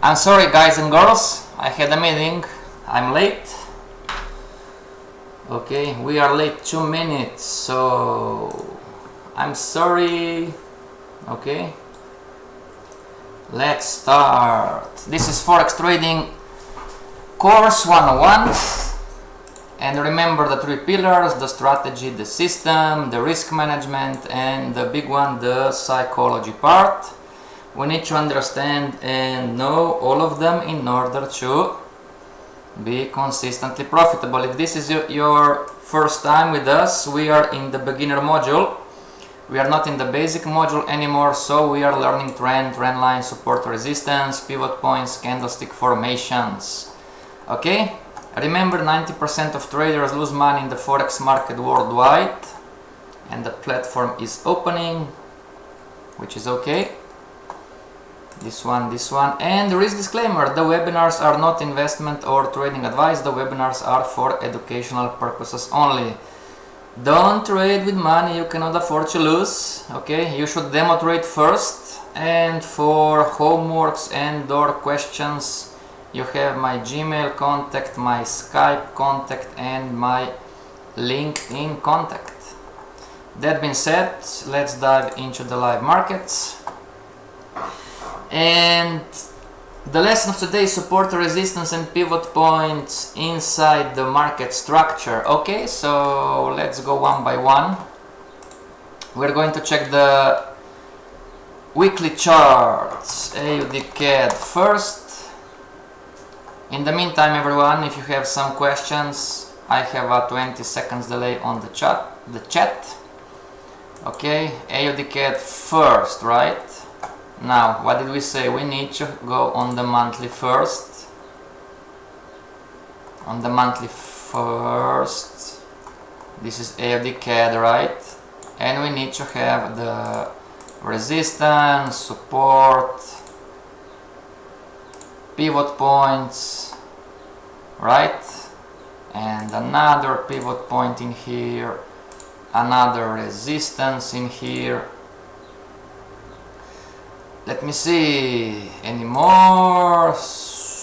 I'm sorry guys and girls, I had a meeting, I'm late. Okay, we are late 2 minutes, so I'm sorry. Okay, let's start. This is Forex Trading Course 101. And remember the 3 pillars: the strategy, the system, the risk management, and the big one, the psychology part. We need to understand and know all of them in order to be consistently profitable. If this is your first time with us, we are in the beginner module. We are not in the basic module anymore, so we are learning trend line, support, resistance, pivot points, candlestick formations. Okay? Remember, 90% of traders lose money in the Forex market worldwide, and the platform is opening, which is okay. This one, and there is disclaimer: the webinars are not investment or trading advice. The webinars are for educational purposes only. Don't trade with money you cannot afford to lose. Okay, you should demo trade first, and for homeworks and or questions you have my Gmail contact, my Skype contact, and my LinkedIn contact. That being said, let's dive into the live markets. And the lesson of today is support, resistance, and pivot points inside the market structure. Okay, so let's go one by one. We're going to check the weekly charts, AUD first. In the meantime, everyone, if you have some questions, I have a 20 seconds delay on the chat. Okay, AUD first, right? Now, what did we say? We need to go on the monthly first. On the monthly first. This is AUD, right? And we need to have the resistance, support, pivot points, right? And another pivot point in here, another resistance in here. Let me see, any more?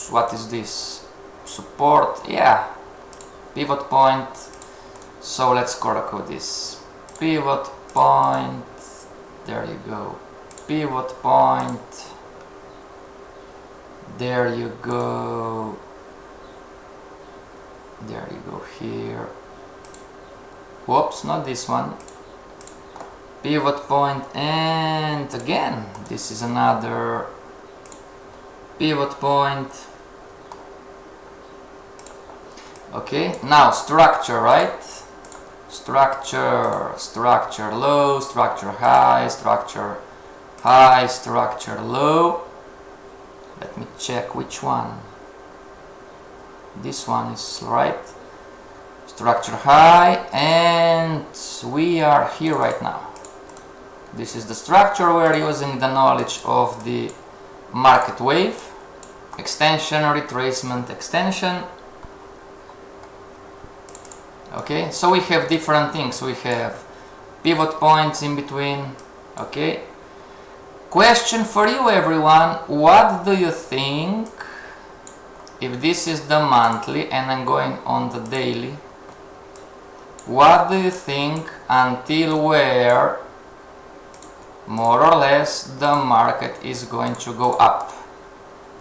What is this? Support, yeah, pivot point. So let's color code this. Pivot point, there you go. Pivot point, there you go. There you go here. Whoops, not this one. Pivot point, and again this is another pivot point. Okay, now structure, right? Structure low, structure high, structure high, structure low. Let me check which one. This one is right. Structure high, and we are here right now. This is the structure. We're using the knowledge of the market wave, extension, retracement, extension. Okay, so we have different things. We have pivot points in between. Okay, question for you, everyone: what do you think if this is the monthly and I'm going on the daily? What do you think until where more or less the market is going to go up?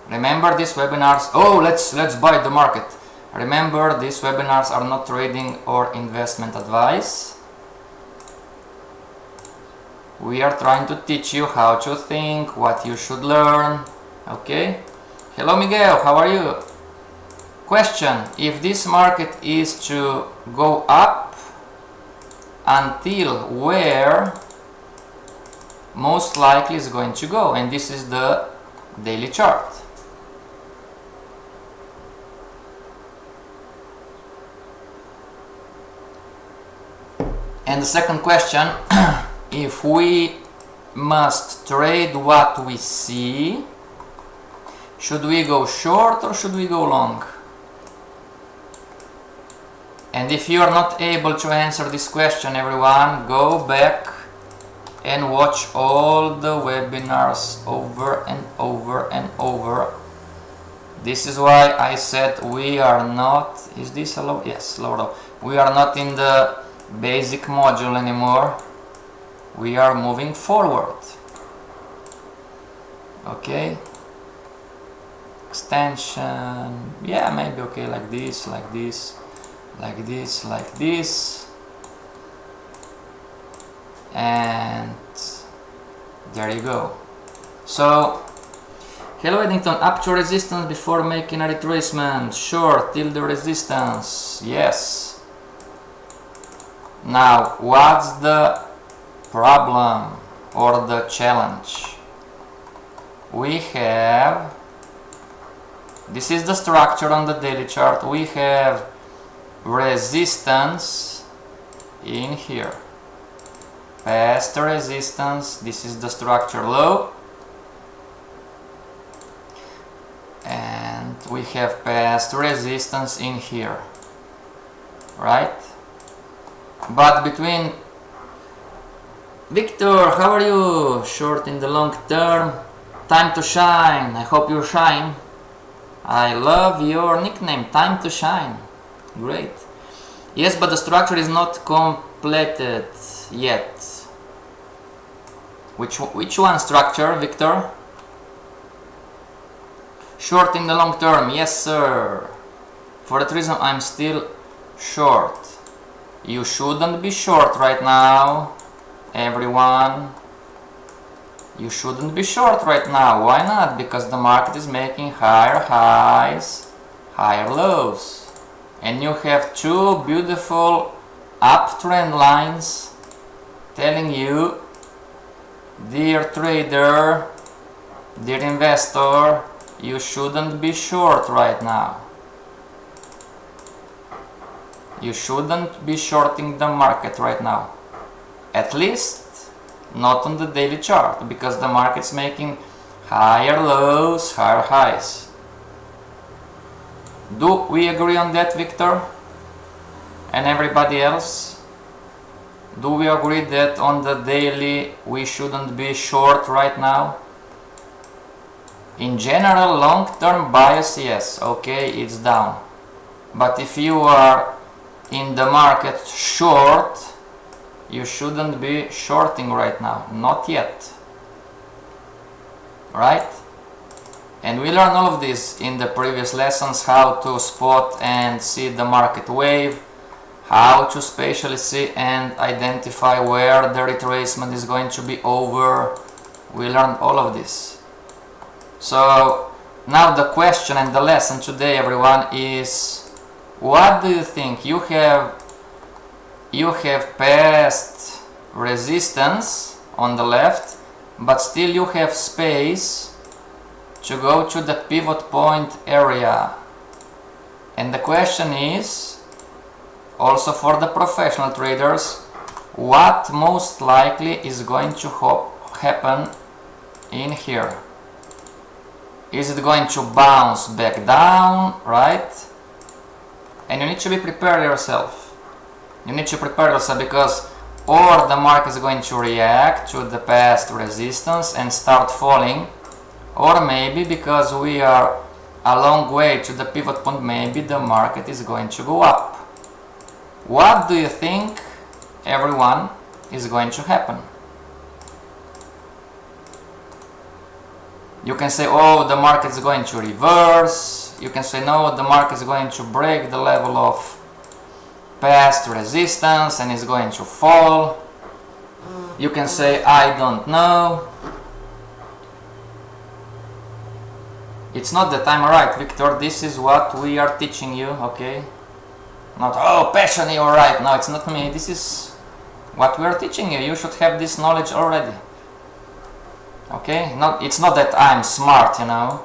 Remember, these webinars, oh, let's buy the market. Remember, these webinars are not trading or investment advice. We are trying to teach you how to think, what you should learn. Okay, hello Miguel, how are you? Question: if this market is to go up, until where most likely is going to go? And this is the daily chart. And the second question: if we must trade what we see, should we go short or should we go long? And if you are not able to answer this question, everyone, go back and watch all the webinars over and over and over This is why I said we are not, is this a low? Yes, low. We are not in the basic module anymore. We are moving forward. Okay. Extension, yeah, maybe okay, like this, like this, like this, like this. And there you go. So, hello Eddington, up to resistance before making a retracement. Short till the resistance. Yes. Now, what's the problem or the challenge? We have, this is the structure on the daily chart. We have resistance in here. Past resistance, this is the structure low. And we have past resistance in here, right? But between, Victor, how are you? Short in the long term, time to shine. I hope you shine. I love your nickname, time to shine. Great. Yes, but the structure is not completed yet. Which one structure, Victor? Short in the long term, yes sir. For that reason I'm still short. You shouldn't be short right now, everyone. You shouldn't be short right now. Why not? Because the market is making higher highs, higher lows. And you have two beautiful uptrend lines telling you, dear trader, dear investor, you shouldn't be short right now. You shouldn't be shorting the market right now. At least not on the daily chart, because the market's making higher lows, higher highs. Do we agree on that, Victor? And everybody else? Do we agree that on the daily we shouldn't be short right now? In general, long-term bias, yes, okay, it's down. But if you are in the market short, you shouldn't be shorting right now, not yet. Right? And we learned all of this in the previous lessons, how to spot and see the market wave, how to spatially see and identify where the retracement is going to be over. We learned all of this. So now the question and the lesson today, everyone, is what do you think? You have past resistance on the left, but still you have space to go to the pivot point area. And the question is, also for the professional traders, what most likely is going to happen in here? Is it going to bounce back down, right? And you need to be prepared yourself. You need to prepare yourself, because or the market is going to react to the past resistance and start falling, or maybe because we are a long way to the pivot point, maybe the market is going to go up. What do you think, everyone, is going to happen? You can say, oh, the market is going to reverse. You can say, no, the market is going to break the level of past resistance and is going to fall. You can say, I don't know. It's not that I'm right, Victor. This is what we are teaching you, okay? Not, oh, Passion, you're right. No, it's not me. This is what we are teaching you. You should have this knowledge already. Okay? It's not that I'm smart, you know.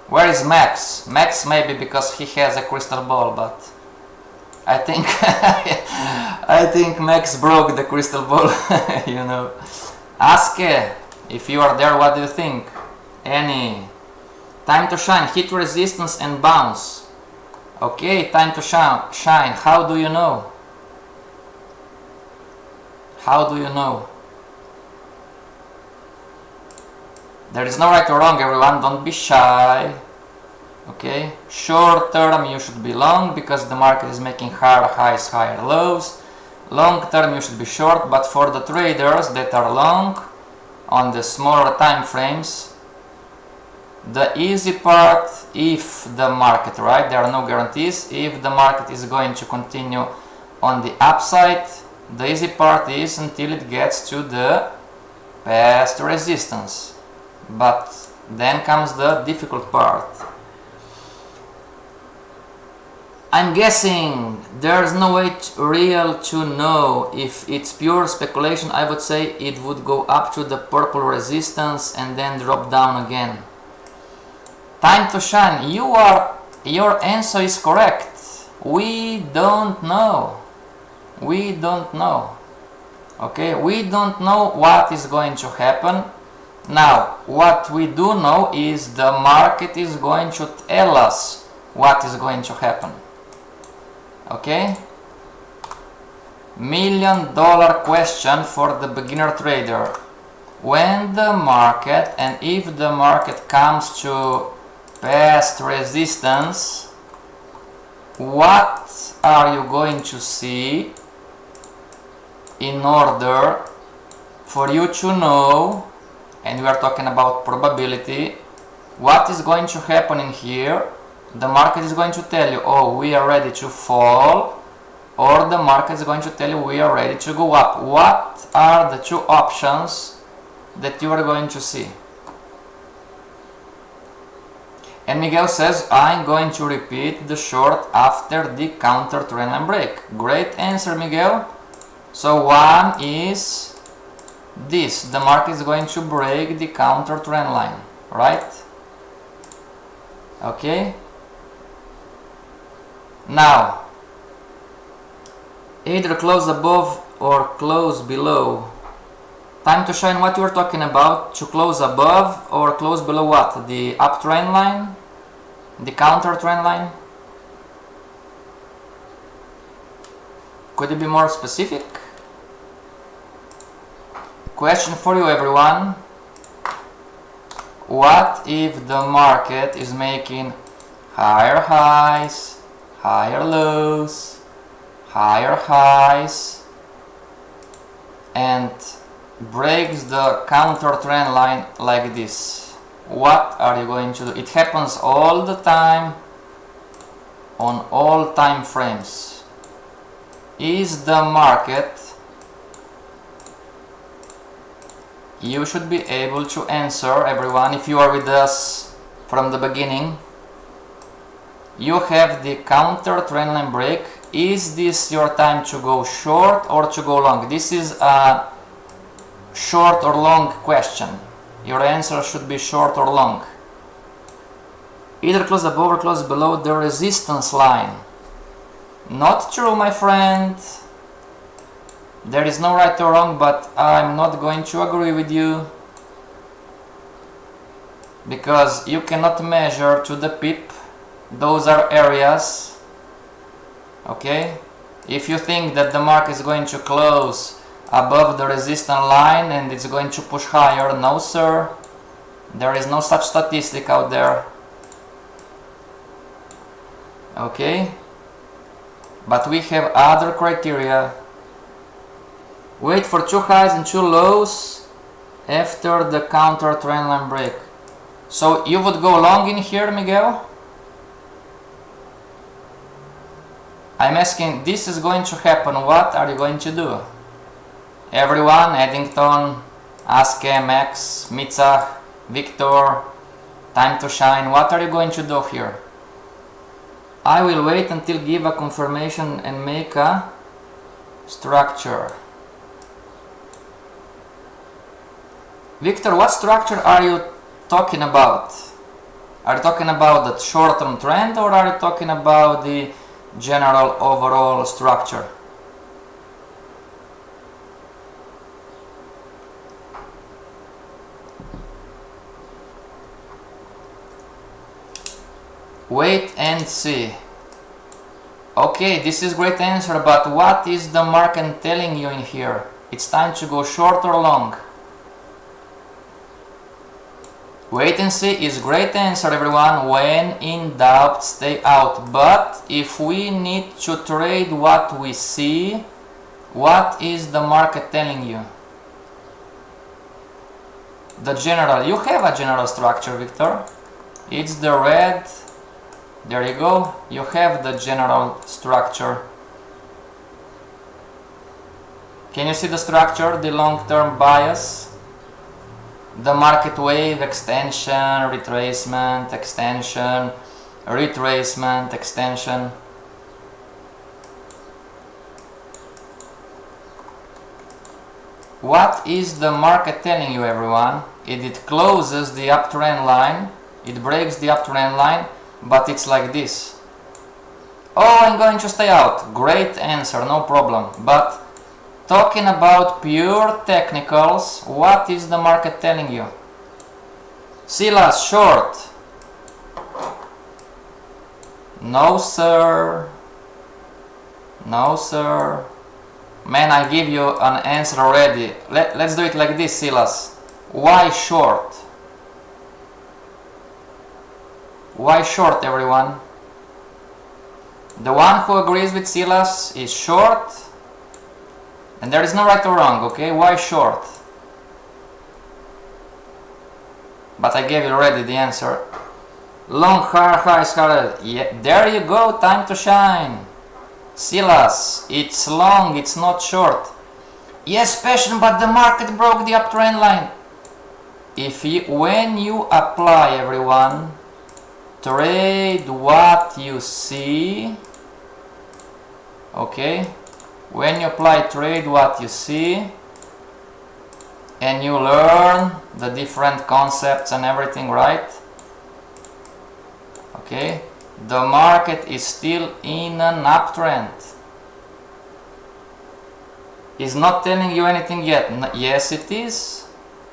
Where is Max? Max maybe because he has a crystal ball, but I think I think Max broke the crystal ball, you know. Aske, if you are there, what do you think? Any time to shine, hit resistance and bounce. Okay, time to shine. How do you know? How do you know? There is no right or wrong, everyone. Don't be shy. Okay, short term you should be long because the market is making higher highs, higher lows. Long term you should be short, but for the traders that are long on the smaller time frames, the easy part, if the market, right, there are no guarantees, if the market is going to continue on the upside, the easy part is until it gets to the past resistance. But then comes the difficult part. I'm guessing there's no way real to know if it's pure speculation. I would say it would go up to the purple resistance and then drop down again. Time to shine. Your answer is correct. We don't know. We don't know. Okay, we don't know what is going to happen. Now, what we do know is the market is going to tell us what is going to happen. Okay? $1 million question for the beginner trader. When the market, and if the market comes to past resistance, what are you going to see in order for you to know, and we are talking about probability, what is going to happen in here? The market is going to tell you, oh, we are ready to fall, or the market is going to tell you we are ready to go up. What are the two options that you are going to see? And Miguel says, I'm going to repeat the short after the counter trendline break. Great answer, Miguel. So one is this, the market is going to break the counter trend line, right? Okay. Now, either close above or close below. Time to shine, what you were talking about, to close above or close below what? The uptrend line? The counter trend line? Could you be more specific? Question for you, everyone. What if the market is making higher highs, higher lows, higher highs, and breaks the counter trend line like this? What are you going to do? It happens all the time on all time frames. Is the market, you should be able to answer, everyone, if you are with us from the beginning. You have the counter trendline break. Is this your time to go short or to go long? This is a short or long question. Your answer should be short or long. Either close above or close below the resistance line. Not true, my friend. There is no right or wrong, but I'm not going to agree with you, because you cannot measure to the pip. Those are areas. Okay? If you think that the market is going to close above the resistance line and it's going to push higher, no sir. There is no such statistic out there. Okay? But we have other criteria. Wait for two highs and two lows after the counter trendline break. So you would go long in here, Miguel? I'm asking, this is going to happen, what are you going to do? Everyone, Eddington, AskMX, Mitzach, Victor, Time to Shine, what are you going to do here? I will wait until give a confirmation and make a structure. Victor, what structure are you talking about? Are you talking about the short-term trend, or are you talking about the general overall structure? Wait and see. Okay, this is great answer, but what is the market telling you in here? It's time to go short or long? Wait and see is great answer, everyone. When in doubt, stay out. But if we need to trade what we see, what is the market telling you? The general. You have a general structure, Victor. It's the red. There you go. You have the general structure. Can you see the structure? The long-term bias? The market wave, extension, retracement, extension, retracement, extension. What is the market telling you, everyone? It closes the uptrend line, it breaks the uptrend line, but it's like this. Oh, I'm going to stay out. Great answer, no problem. But talking about pure technicals, what is the market telling you? Silas, short. No, sir. No, sir. Man, I give you an answer already. Let's do it like this, Silas. Why short? Why short, everyone? The one who agrees with Silas is short. And there is no right or wrong, okay? Why short? But I gave you already the answer. Long, high, yeah, there you go, time to shine. Silas, it's long, it's not short. Yes, Passion, but the market broke the uptrend line. When you apply, everyone, trade what you see, okay? When you apply trade what you see and you learn the different concepts and everything, right? Okay, the market is still in an uptrend. It's not telling you anything yet. Yes, it is.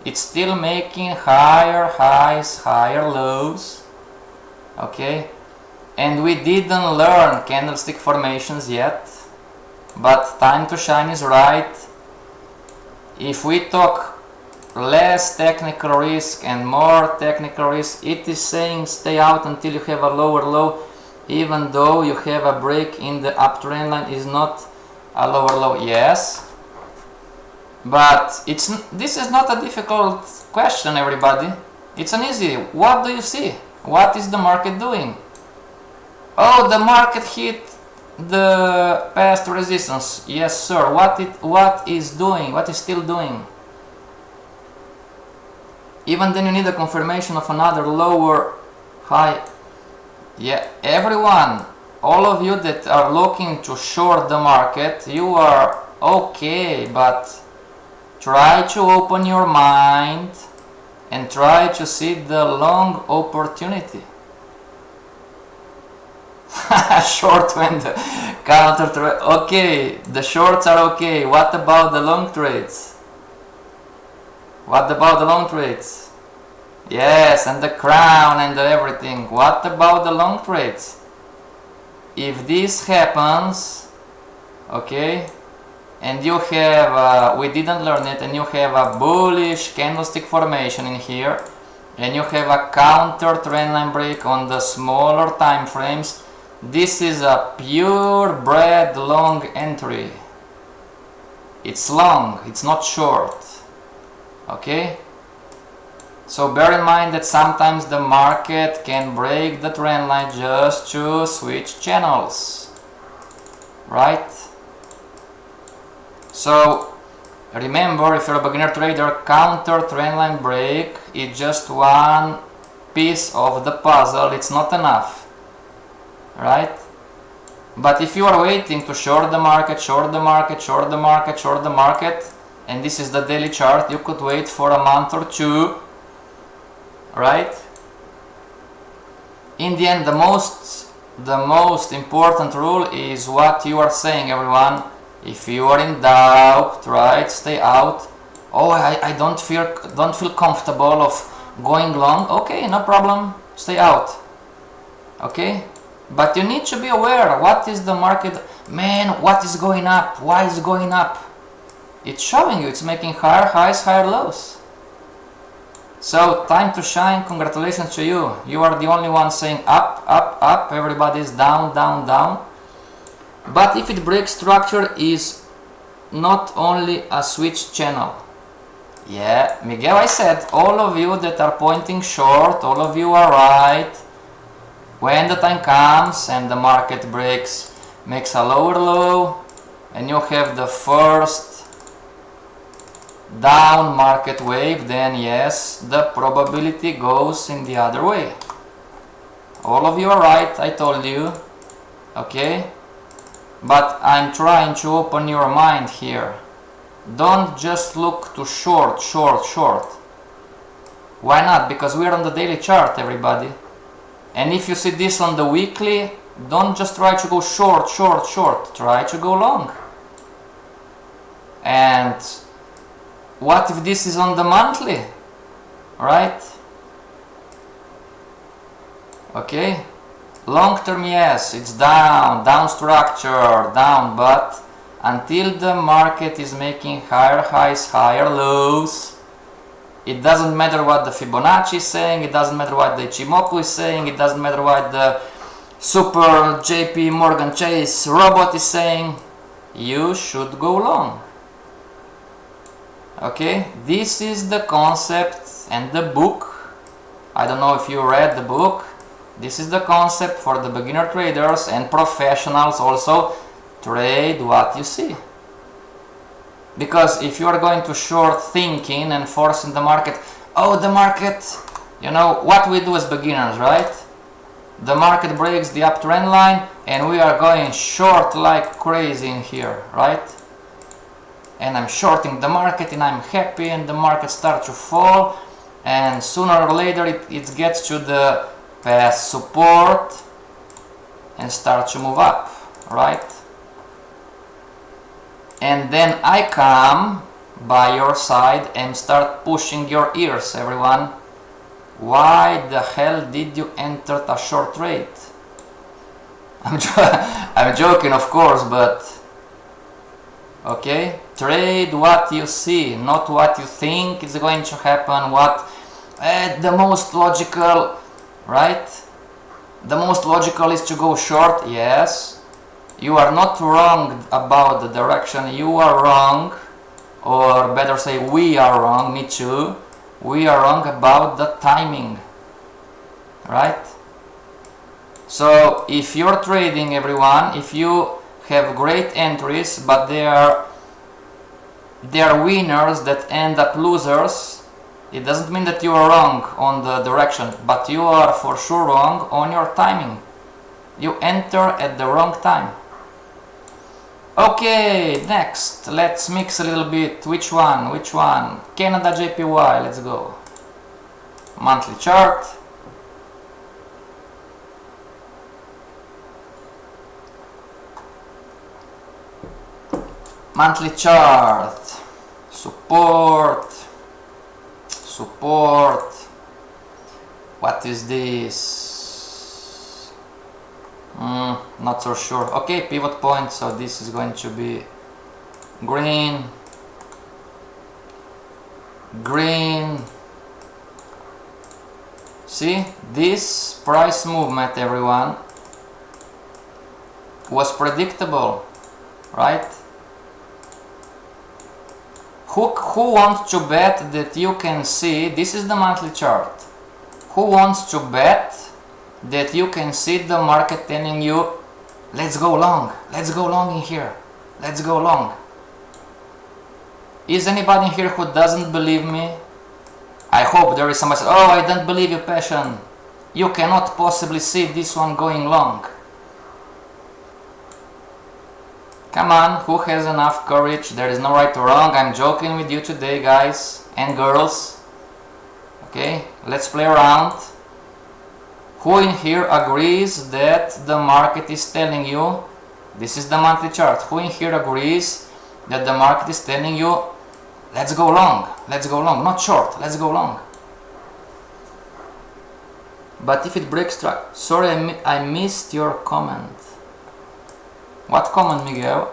It's still making higher highs, higher lows. Okay, and we didn't learn candlestick formations yet. But time to shine is right. If we talk less technical risk and more technical risk, it is saying stay out until you have a lower low, even though you have a break in the uptrend line is not a lower low. Yes, but this is not a difficult question, everybody. It's an easy. What do you see? What is the market doing? Oh, the market hit the past resistance. Yes, sir. What is doing? What is still doing? Even then you need a confirmation of another lower high. Yeah, everyone, all of you that are looking to short the market, you are okay, but try to open your mind and try to see the long opportunity. Short when the counter trade. Okay, the shorts are okay. What about the long trades? What about the long trades? Yes, and the crown and the everything. What about the long trades? If this happens, okay, and you have, we didn't learn it, and you have a bullish candlestick formation in here, and you have a counter trendline break on the smaller time frames, this is a purebred long entry. It's long, it's not short. Okay? So bear in mind that sometimes the market can break the trend line just to switch channels. Right? So remember, if you're a beginner trader, counter trend line break is just one piece of the puzzle. It's not enough. Right? But if you are waiting to short the market, short the market, short the market, short the market, and this is the daily chart, you could wait for a month or two, right? In the end, the most important rule is what you are saying, everyone. If you are in doubt, right, stay out. Oh, I don't feel comfortable of going long. Okay, no problem, stay out. Okay? But you need to be aware, what is the market, man, what is going up, why is it going up? It's showing you, it's making higher highs, higher lows. So time to shine, congratulations to you. You are the only one saying up, up, up, everybody is down, down, down. But if it breaks structure, is not only a switch channel. Yeah, Miguel, I said, all of you that are pointing short, all of you are right. When the time comes and the market breaks, makes a lower low, and you have the first down market wave, then yes, the probability goes in the other way. All of you are right, I told you. Okay? But I'm trying to open your mind here. Don't just look to short, short, short. Why not? Because we're on the daily chart, everybody. And if you see this on the weekly, don't just try to go short, short, short. Try to go long. And what if this is on the monthly? Right? Okay? Long term, yes, it's down, down structure, down, but until the market is making higher highs, higher lows, it doesn't matter what the Fibonacci is saying, it doesn't matter what the Ichimoku is saying, it doesn't matter what the super JP Morgan Chase robot is saying, you should go long. Okay, this is the concept and the book. I don't know if you read the book. This is the concept for the beginner traders and professionals also. Trade what you see. Because if you are going to short thinking and forcing the market, oh, the market, you know, what we do as beginners, right? The market breaks the uptrend line and we are going short like crazy in here, right? And I'm shorting the market and I'm happy and the market starts to fall and sooner or later it gets to the past support and starts to move up, right? And then I come by your side and start pushing your ears, everyone. Why the hell did you enter a short trade? I'm joking, of course, but okay, trade what you see, not what you think is going to happen, what the most logical, right? The most logical is to go short, yes. You are not wrong about the direction, you are wrong, or better say we are wrong, me too. We are wrong about the timing, right? So if you're trading, everyone, if you have great entries but they are winners that end up losers, it doesn't mean that you are wrong on the direction, but you are for sure wrong on your timing. You enter at the wrong time. Okay, next, let's mix a little bit. Which one? Canada JPY, let's go. Monthly chart. Monthly chart. Support. What is this? Not so sure. Okay, pivot point, so this is going to be green. See, this price movement, everyone, was predictable, right? Who wants to bet that you can see, this is the monthly chart, who wants to bet that you can see the market telling you, let's go long in here, let's go long? Is anybody here who doesn't believe me? I hope there is somebody, oh, I don't believe you, Passion, you cannot possibly see this one going long. Come on, who has enough courage? There is no right or wrong. I'm joking with you today, guys and girls. Okay, let's play around. Who in here agrees that the market is telling you, this is the monthly chart, who in here agrees that the market is telling you, let's go long, not short, let's go long? But if it breaks track, sorry, I missed your comment. What comment, Miguel?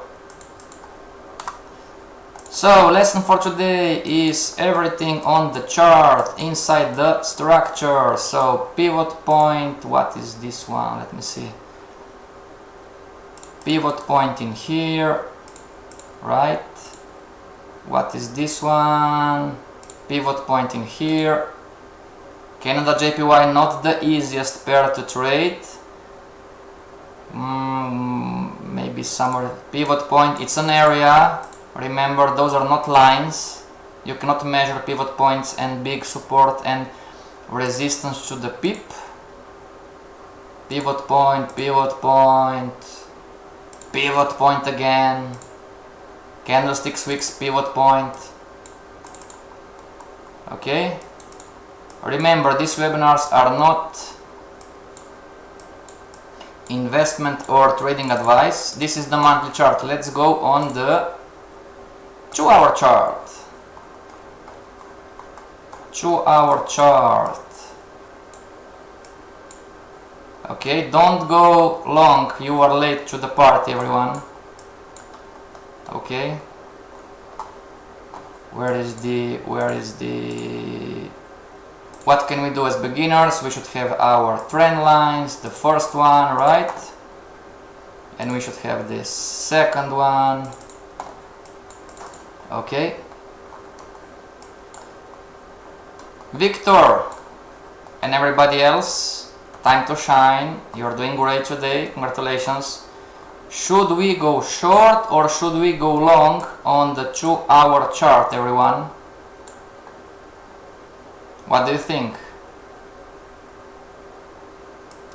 So lesson for today is everything on the chart inside the structure. So pivot point, what is this one? Let me see. Pivot point in here, right? What is this one? Pivot point in here. Canada JPY, not the easiest pair to trade. Maybe somewhere. Pivot point, it's an area. Remember, those are not lines. You cannot measure pivot points and big support and resistance to the pip. Pivot point, pivot point, pivot point again. Candlesticks, wicks, pivot point. Okay. Remember, these webinars are not investment or trading advice. This is the monthly chart. Let's go on the 2-hour chart. 2-hour chart. Okay, don't go long. You are late to the party, everyone. Okay. Where is the what can we do as beginners? We should have our trend lines, the first one, right? And we should have the second one. Okay. Victor and everybody else, time to shine. You're doing great today. Congratulations. Should we go short or should we go long on the 2-hour chart, everyone? What do you think?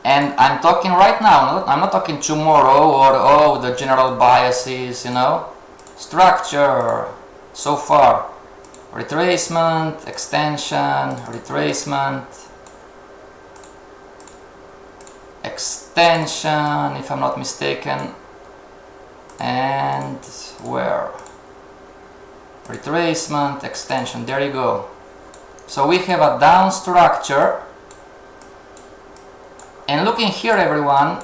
And I'm talking right now, I'm not talking tomorrow or the general biases, you know. Structure. So far, retracement, extension, retracement, extension, if I'm not mistaken, and where? Retracement, extension, there you go. So we have a down structure, and looking here, everyone,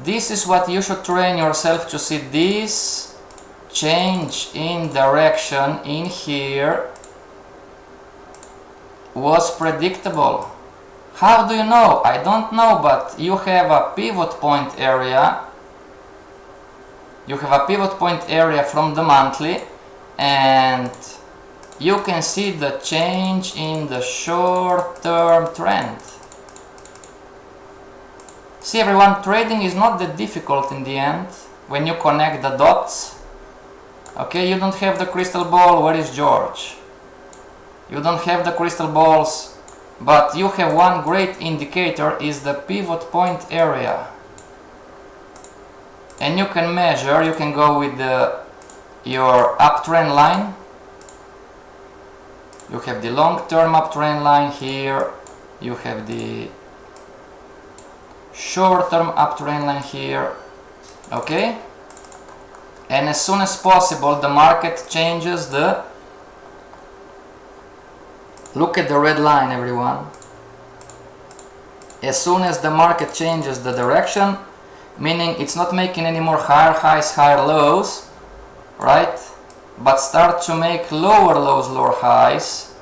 this is what you should train yourself to see. This change in direction in here was predictable. How do you know? I don't know, but you have a pivot point area. You have a pivot point area from the monthly, and you can see the change in the short-term trend. See, everyone, trading is not that difficult in the end when you connect the dots. Okay, you don't have the crystal ball. Where is George? You don't have the crystal balls, but you have one great indicator, is the pivot point area. And you can measure, you can go with your uptrend line. You have the long-term uptrend line here. You have the short-term uptrend line here. Okay? And as soon as possible, the market changes the... Look at the red line, everyone. As soon as the market changes the direction, meaning it's not making any more higher highs, higher lows, right? But start to make lower lows, lower highs,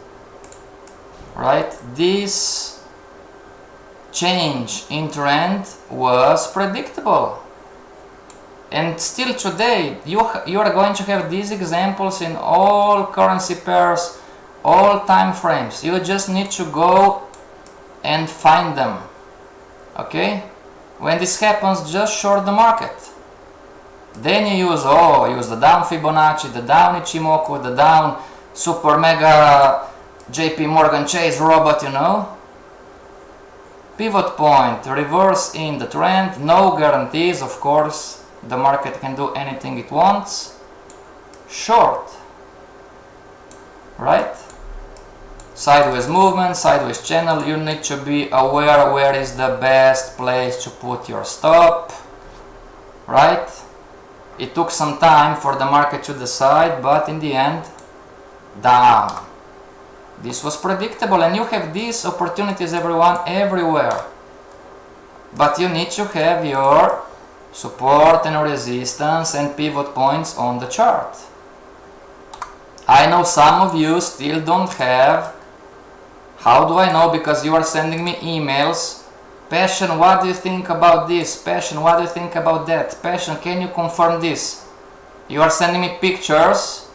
right? This change in trend was predictable. And still today, you are going to have these examples in all currency pairs, all time frames. You just need to go and find them. Okay? When this happens, just short the market. Then you use the down Fibonacci, the down Ichimoku, the down super mega JP Morgan Chase robot, you know. Pivot point, reverse in the trend, no guarantees, of course. The market can do anything it wants. Short. Right? Sideways movement, sideways channel. You need to be aware where is the best place to put your stop. Right? It took some time for the market to decide, but in the end, down. This was predictable, and you have these opportunities, everyone, everywhere. But you need to have your support and resistance and pivot points on the chart. I know some of you still don't have. How do I know? Because you are sending me emails. Passion, what do you think about this? Passion, what do you think about that? Passion, can you confirm this? You are sending me pictures,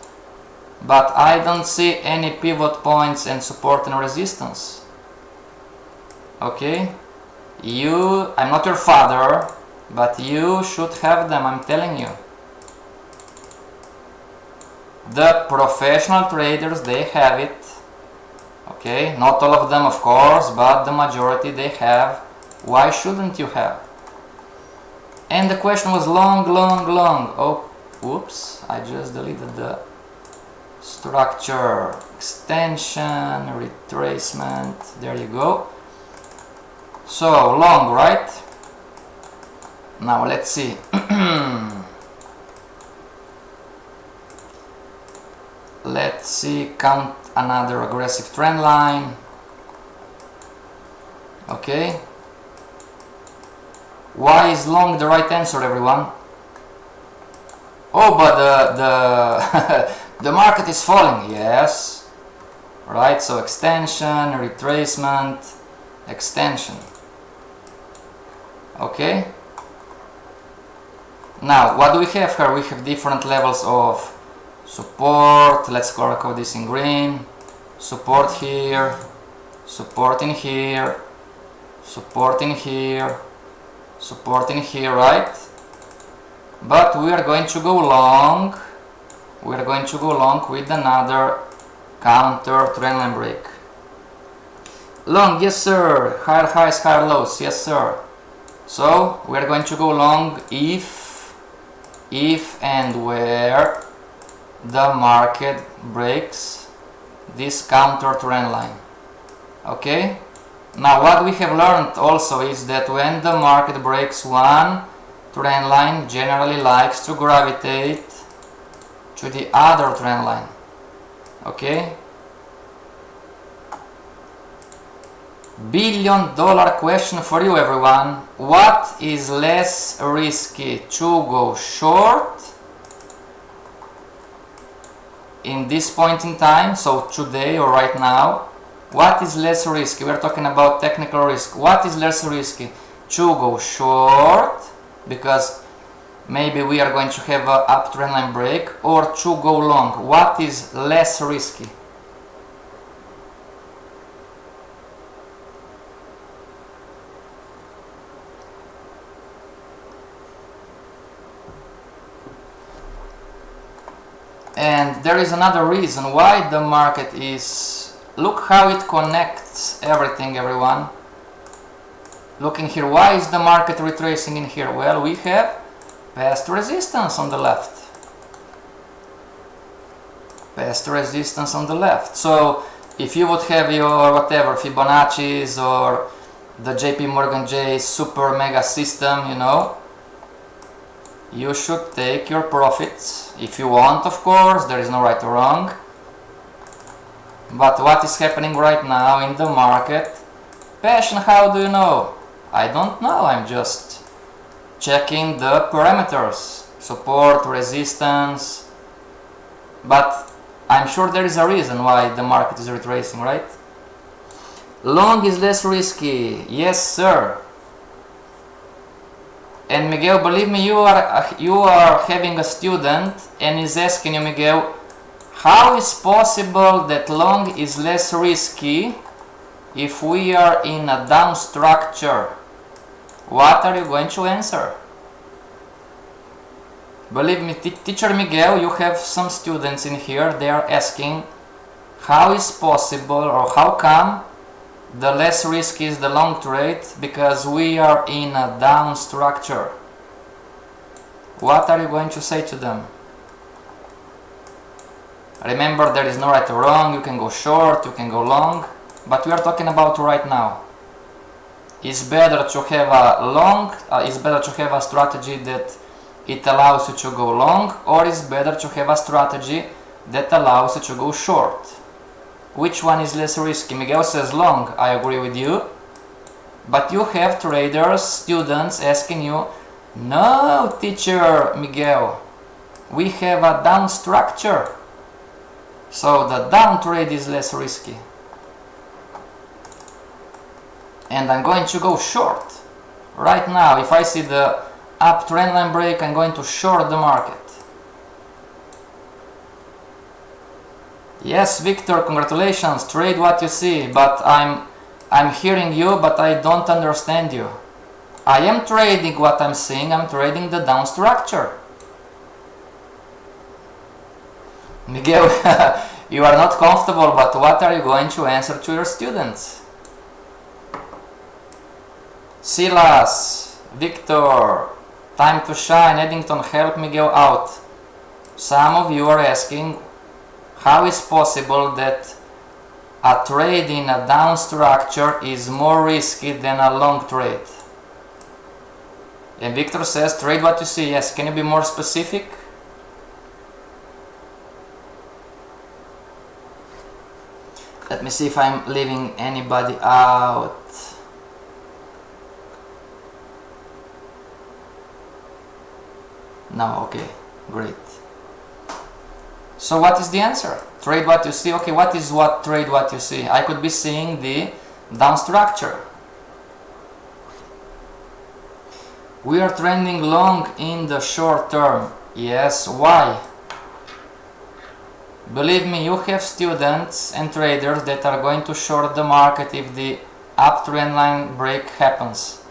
but I don't see any pivot points and support and resistance. Okay? I'm not your father, but you should have them, I'm telling you. The professional traders, they have it. Okay, not all of them of course, but the majority they have. Why shouldn't you have? And the question was long. Oh, oops, I just deleted the structure. Extension, retracement, there you go. So, long, right? Now let's see. Let's see, count another aggressive trend line. Okay. Why is long the right answer, everyone? Oh, but the market is falling. Yes. Right, so extension, retracement, extension. Okay. Now, what do we have here? We have different levels of support. Let's color this in green. Support here, support in here, support in here, support in here, right? But we are going to go long. We are going to go long with another counter trendline break. Long, yes sir. Higher highs, higher lows, yes sir. So we are going to go long if and where the market breaks this counter trend line. Okay. Now what we have learned also is that when the market breaks one trend line, generally likes to gravitate to the other trend line. Okay. $1 billion question for you, everyone. What is less risky, to go short in this point in time, so today or right now? What is less risky? We are talking about technical risk. What is less risky? To go short, because maybe we are going to have an uptrend line break, or to go long? What is less risky? And there is another reason why the market is, look how it connects everything, everyone. Looking here, why is the market retracing in here? Well, we have past resistance on the left. Past resistance on the left. So if you would have your whatever Fibonacci's or the JP Morgan J super mega system, you know, you should take your profits if you want, of course. There is no right or wrong. But what is happening right now in the market? Passion, how do you know? I don't know, I'm just checking the parameters. Support, resistance. But I'm sure there is a reason why the market is retracing, right? Long is less risky. Yes, sir. And Miguel, believe me, you are having a student and is asking you, Miguel, how is possible that long is less risky if we are in a down structure? What are you going to answer? Believe me, teacher Miguel, you have some students in here, they are asking, how is possible or how come the less risk is the long trade, because we are in a down structure? What are you going to say to them? Remember, there is no right or wrong. You can go short, you can go long, but we are talking about right now. It's better to have a long, it's better to have a strategy that it allows you to go long, or it's better to have a strategy that allows you to go short. Which one is less risky? Miguel says long. I agree with you. But you have traders, students asking you, no, teacher Miguel, we have a down structure. So the down trade is less risky. And I'm going to go short. Right now, if I see the up trend line break, I'm going to short the market. Yes, Victor, congratulations. Trade what you see, but I'm hearing you, but I don't understand you. I am trading what I'm seeing. I'm trading the down structure. Miguel, you are not comfortable, but what are you going to answer to your students? Silas, Victor, time to shine. Eddington, help Miguel out. Some of you are asking, how is possible that a trade in a down structure is more risky than a long trade? And Victor says, trade what you see. Yes, can you be more specific? Let me see if I'm leaving anybody out. No, okay, great. So what is the answer? Trade what you see. Okay, what is what trade what you see? I could be seeing the down structure. We are trending long in the short term. Yes, why? Believe me, you have students and traders that are going to short the market if the uptrend line break happens.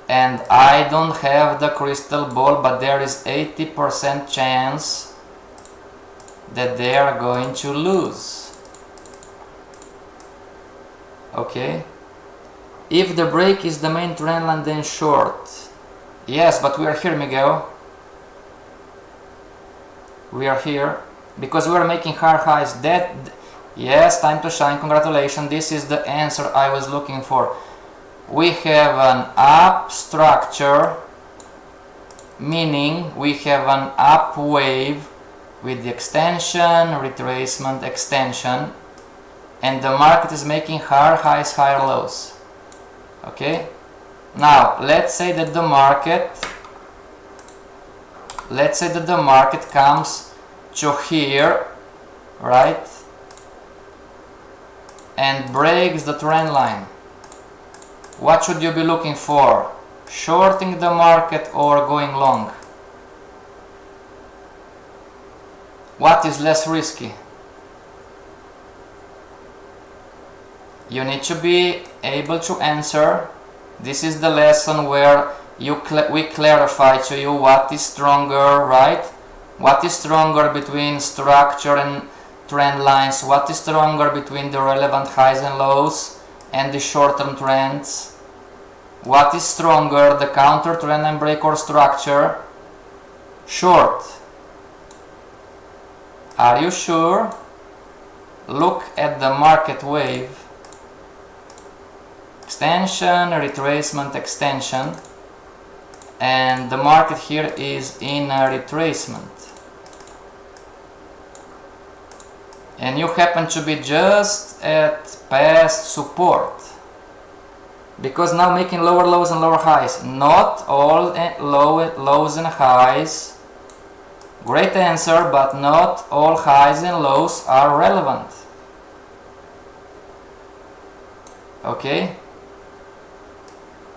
And I don't have the crystal ball, but there is 80% chance that they are going to lose. Okay? If the break is the main trend line, then short. Yes, but we are here, Miguel. We are here because we are making higher highs. Yes, time to shine. Congratulations. This is the answer I was looking for. We have an up structure, meaning we have an up wave with the extension, retracement, extension, and the market is making higher highs, higher lows. Okay? Now, let's say that the market comes to here, right? And breaks the trend line. What should you be looking for? Shorting the market or going long? What is less risky? You need to be able to answer. This is the lesson where we clarify to you what is stronger, right? What is stronger between structure and trend lines? What is stronger between the relevant highs and lows and the short-term trends? What is stronger, the counter trend line break or structure? Short. Are you sure? Look at the market wave. Extension, retracement, extension. And the market here is in a retracement. And you happen to be just at past support. Because now making lower lows and lower highs. Not all lows and highs. Great answer, but not all highs and lows are relevant. Okay?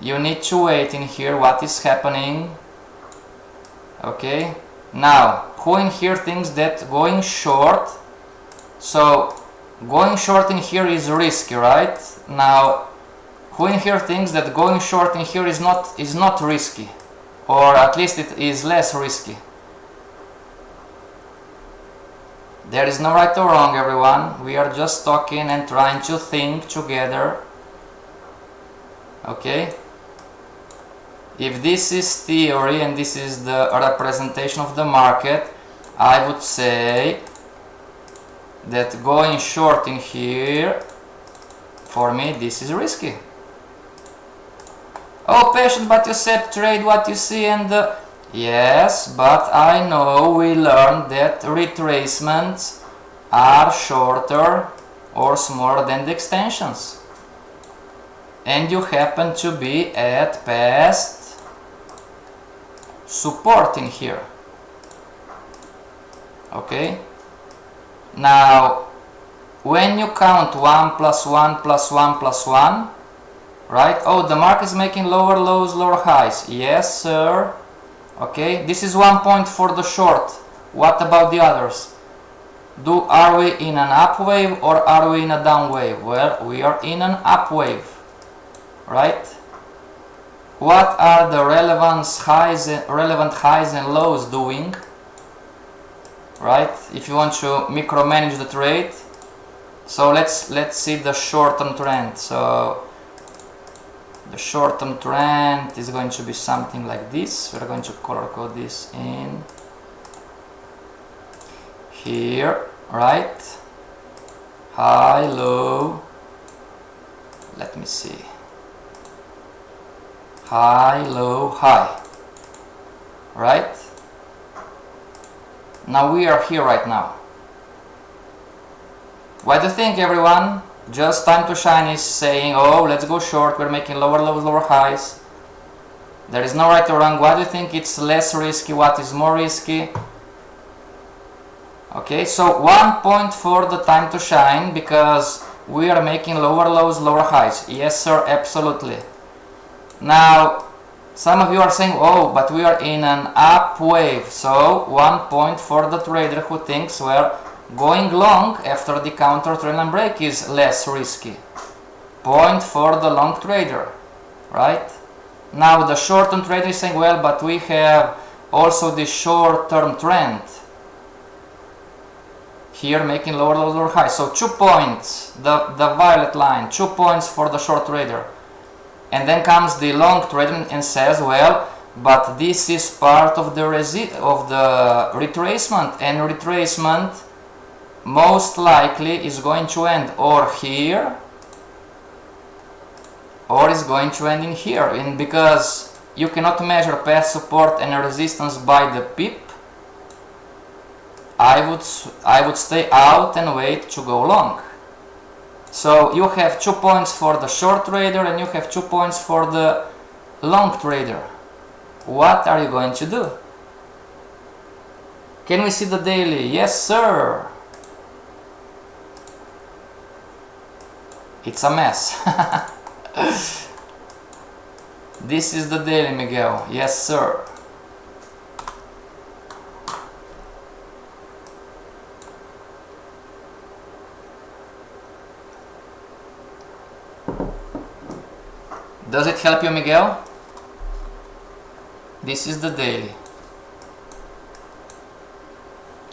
You need to wait in here what is happening. Okay? Now, who in here thinks that going short, so going short in here is risky, right? Now, who in here thinks that going short in here is not risky, or at least it is less risky? There is no right or wrong, everyone. We are just talking and trying to think together. Okay? If this is theory and this is the representation of the market, I would say that going short in here, for me, this is risky. Oh, Passion, but you said trade what you see and... Yes, but I know we learned that retracements are shorter or smaller than the extensions. And you happen to be at past support in here. Okay? Now, when you count 1 plus 1 plus 1 plus 1, right? Oh, the market is making lower lows, lower highs. Yes, sir. Okay, this is 1 point for the short. What about the others? Are we in an up wave or are we in a down wave? Well, we are in an up wave, right? What are the relevant highs and lows doing? Right? If you want to micromanage the trade, so let's see the short-term trend. So the short-term trend is going to be something like this. We're going to color code this in here, right? High, low. Let me see. High, low, high. Right? Now we are here right now. What do you think, everyone? Just time to shine is saying, oh, let's go short, we're making lower lows, lower highs. There is no right or wrong. What do you think? It's less risky, what is more risky? Okay, so 1 point for the time to shine, because we are making lower lows, lower highs. Yes, sir, absolutely. Now, some of you are saying, oh, but we are in an up wave. So 1 point for the trader who thinks, well, going long after the counter trend line break is less risky. Point for the long trader, right? Now the short-term trader is saying, well, but we have also the short-term trend here making lower lows, lower highs. So 2 points, the violet line, 2 points for the short trader. And then comes the long trader and says, well, but this is part of the retracement, and retracement most likely is going to end or here or is going to end in here. And because you cannot measure past support and resistance by the pip, I would stay out and wait to go long. So you have 2 points for the short trader and you have 2 points for the long trader. What are you going to do? Can we see the daily? Yes, sir. It's a mess. This is the daily, Miguel. Yes, sir. Does it help you, Miguel? This is the daily.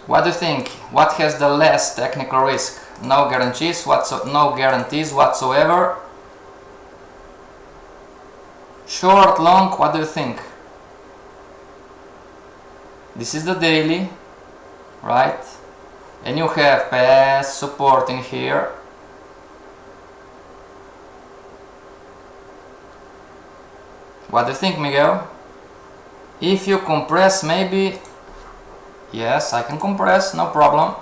What do you think? What has the less technical risk? No guarantees whatsoever. Short, long, what do you think? This is the daily, right? And you have past support in here. What do you think, Miguel? If you compress, maybe... Yes, I can compress, no problem.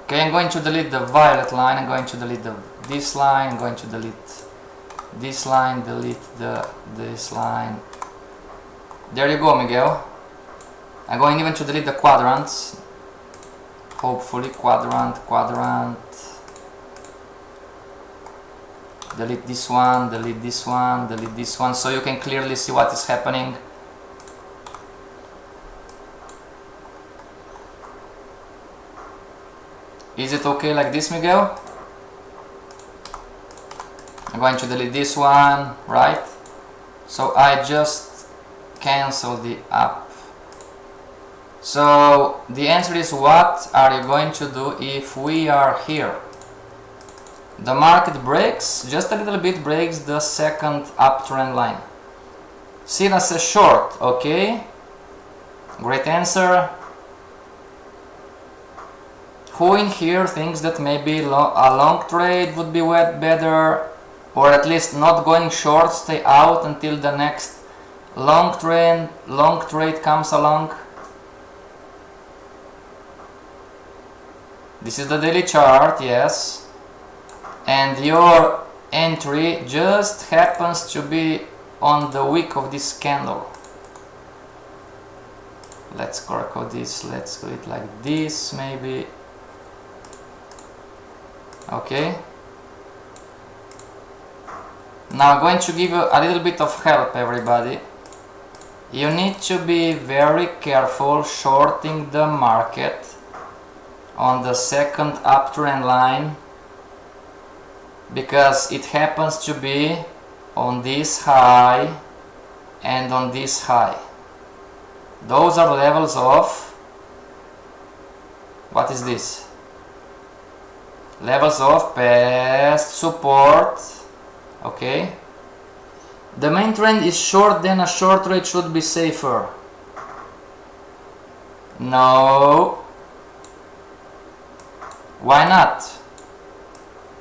Okay, I'm going to delete the violet line, I'm going to delete this line, I'm going to delete this line, delete this line. There you go, Miguel. I'm going even to delete the quadrants. Hopefully, quadrant. Delete this one, delete this one, delete this one, so you can clearly see what is happening. Is it okay like this, Miguel? I'm going to delete this one, right? So I just cancel the up. So the answer is, what are you going to do if we are here? The market breaks, just a little bit breaks the second uptrend line. Seen as a short, okay? Great answer. Who in here thinks that maybe a long trade would be better, or at least not going short, stay out until the next long trade comes along? This is the daily chart, yes. And your entry just happens to be on the wick of this candle. Let's color code this, let's do it like this maybe. Okay. Now I'm going to give you a little bit of help, everybody. You need to be very careful shorting the market on the second uptrend line, because it happens to be on this high and on this high. Those are levels of, what is this? Levels of past support. Okay. The main trend is short, then a short trade should be safer. No. Why not?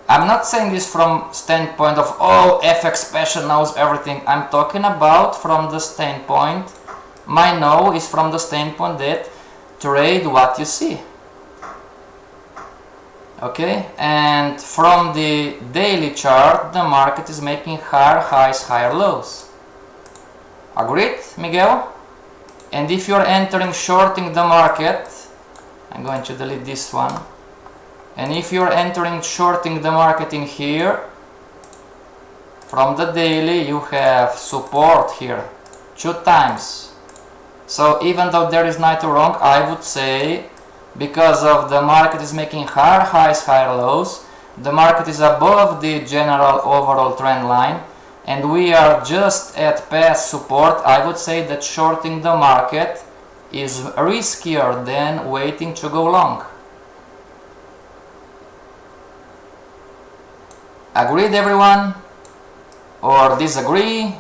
I'm not saying this from standpoint of, oh, FXPassion knows everything. I'm talking about from the standpoint, my know is from the standpoint that trade what you see. Okay, and from the daily chart, the market is making higher highs, higher lows. Agreed, Miguel? And if you're entering shorting the market, I'm going to delete this one. And if you're entering shorting the market in here, from the daily you have support here 2 times. So even though there is neither wrong, I would say, because of the market is making higher highs, higher lows, the market is above the general overall trend line, and we are just at past support, I would say that shorting the market is riskier than waiting to go long. Agreed, everyone? Or disagree?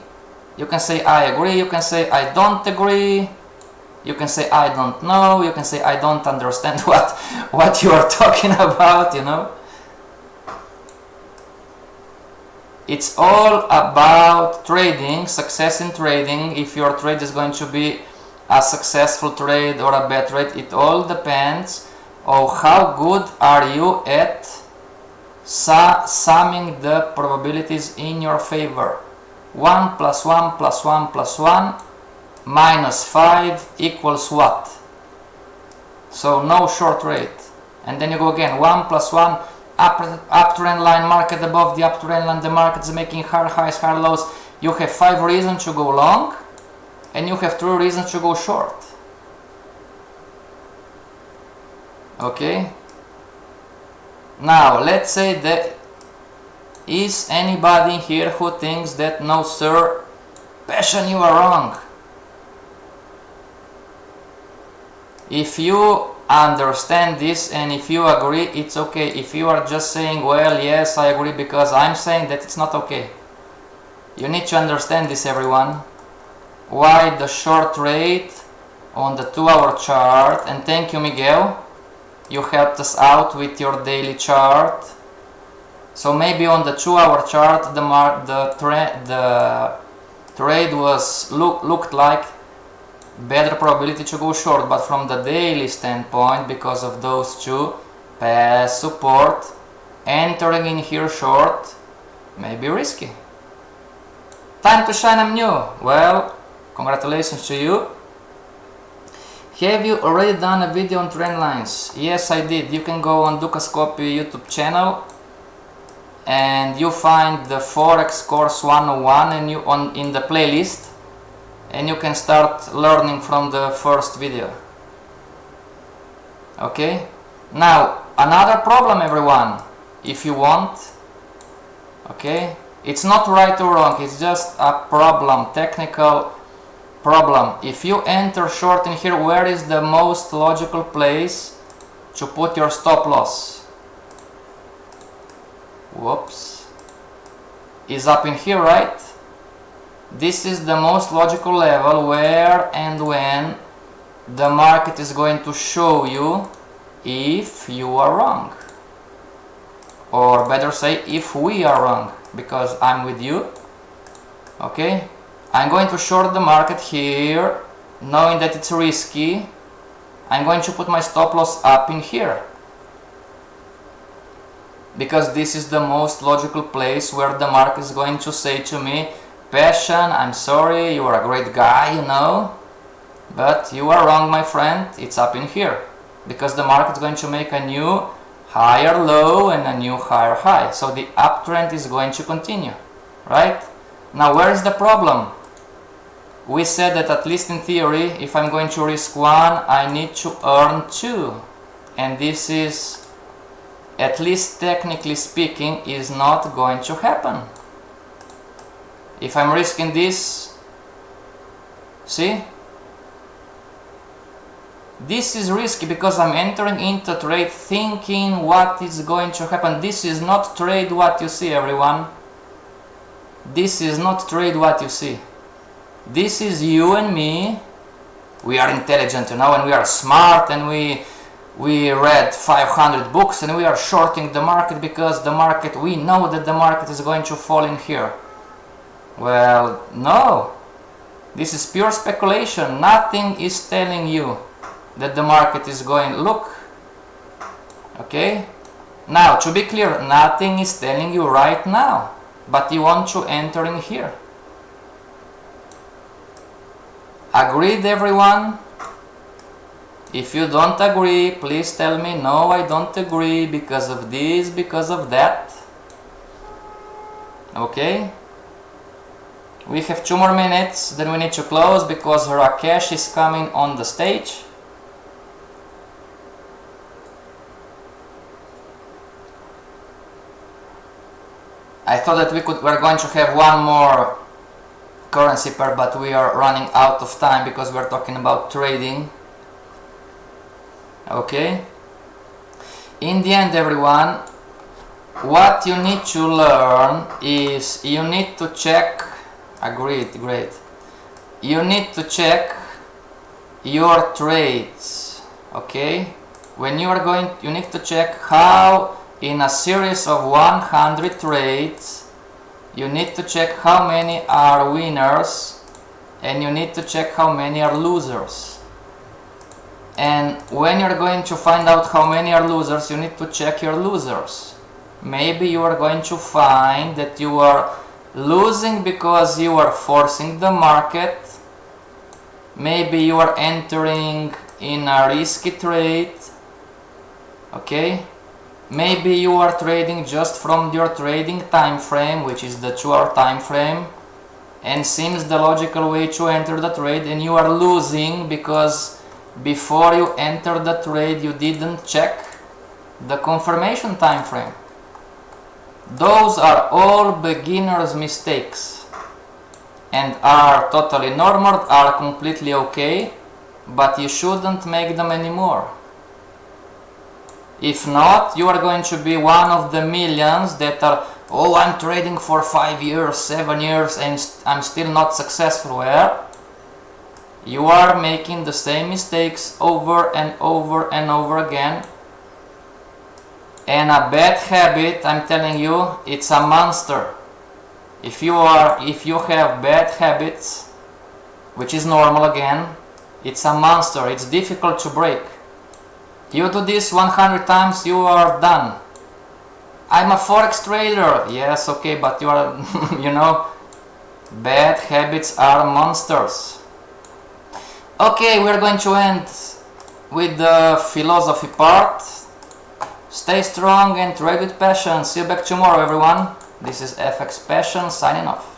You can say I agree, you can say I don't agree, you can say I don't know, you can say I don't understand what you are talking about, you know. It's all about trading, success in trading. If your trade is going to be a successful trade or a bad trade, it all depends on how good are you at summing the probabilities in your favor. 1 plus 1 plus 1 plus 1 minus 5 equals what? So no short trade. And then you go again, 1 plus 1, uptrend line, market above the uptrend line, the market is making higher highs, higher lows. You have 5 reasons to go long, and you have 3 reasons to go short. Okay? Now, let's say that is anybody here who thinks that, no sir, Passion, you are wrong? If you understand this and if you agree, it's okay. If you are just saying, well, yes, I agree because I'm saying that, it's not okay. You need to understand this, everyone. Why the short rate on the 2-hour chart, and thank you, Miguel, you helped us out with your daily chart. So maybe on the 2-hour chart the trade was looked like better probability to go short, but from the daily standpoint, because of those 2 past support, entering in here short may be risky. Time to shine, I'm new. Well, congratulations to you. Have you already done a video on trend lines? Yes, I did. You can go on Ducascopy YouTube channel and you find the Forex course 101 and you in the playlist, and you can start learning from the first video. Okay? Now, another problem, everyone, if you want, okay? It's not right or wrong, it's just a problem, technical problem. If you enter short in here, where is the most logical place to put your stop loss? Whoops. Is up in here, right? This is the most logical level where and when the market is going to show you if you are wrong. Or better say, if we are wrong, because I'm with you. Okay? I'm going to short the market here, knowing that it's risky. I'm going to put my stop loss up in here, because this is the most logical place where the market is going to say to me, Passion, I'm sorry, you are a great guy, you know, But you are wrong, my friend, it's up in here, because the market is going to make a new higher low and a new higher high. So the uptrend is going to continue, right? Now where is the problem? We said that at least in theory, if I'm going to risk 1, I need to earn 2. And this is, at least technically speaking, is not going to happen. If I'm risking this, see? This is risky because I'm entering into trade thinking what is going to happen. This is not trade what you see, everyone. This is not trade what you see. This is you and me. We are intelligent, you know, and we are smart, and we read 500 books, and we are shorting the market because the market, we know that the market is going to fall in here. Well, no. This is pure speculation. Nothing is telling you that the market is going, look, okay? Now, to be clear, nothing is telling you right now, but you want to enter in here. Agreed, everyone? If you don't agree, please tell me, no, I don't agree because of this, because of that. Okay? We have 2 more minutes, then we need to close because Rakesh is coming on the stage. I thought that we're going to have one more currency pair, but we are running out of time because we're talking about trading. Okay? In the end, everyone, what you need to learn is you need to check. Agreed, great. You need to check your trades. Okay? When you are going, you need to check how in a series of 100 trades, you need to check how many are winners and you need to check how many are losers. And when you're going to find out how many are losers, you need to check your losers. Maybe you are going to find that you are losing because you are forcing the market. Maybe you are entering in a risky trade. Okay? Maybe you are trading just from your trading time frame, which is the 2-hour time frame, and seems the logical way to enter the trade, and you are losing because before you enter the trade you didn't check the confirmation time frame. Those are all beginners' mistakes and are totally normal, are completely okay, but you shouldn't make them anymore. If not, you are going to be one of the millions that are, oh, I'm trading for 5 years, 7 years, and I'm still not successful. Well, you are making the same mistakes over and over and over again. And a bad habit, I'm telling you, it's a monster. If you have bad habits, which is normal again, it's a monster. It's difficult to break. You do this 100 times, you are done. I'm a Forex trader. Yes, okay, but you are, you know, bad habits are monsters. Okay, we're going to end with the philosophy part. Stay strong and trade with passion. See you back tomorrow, everyone. This is FXPassion signing off.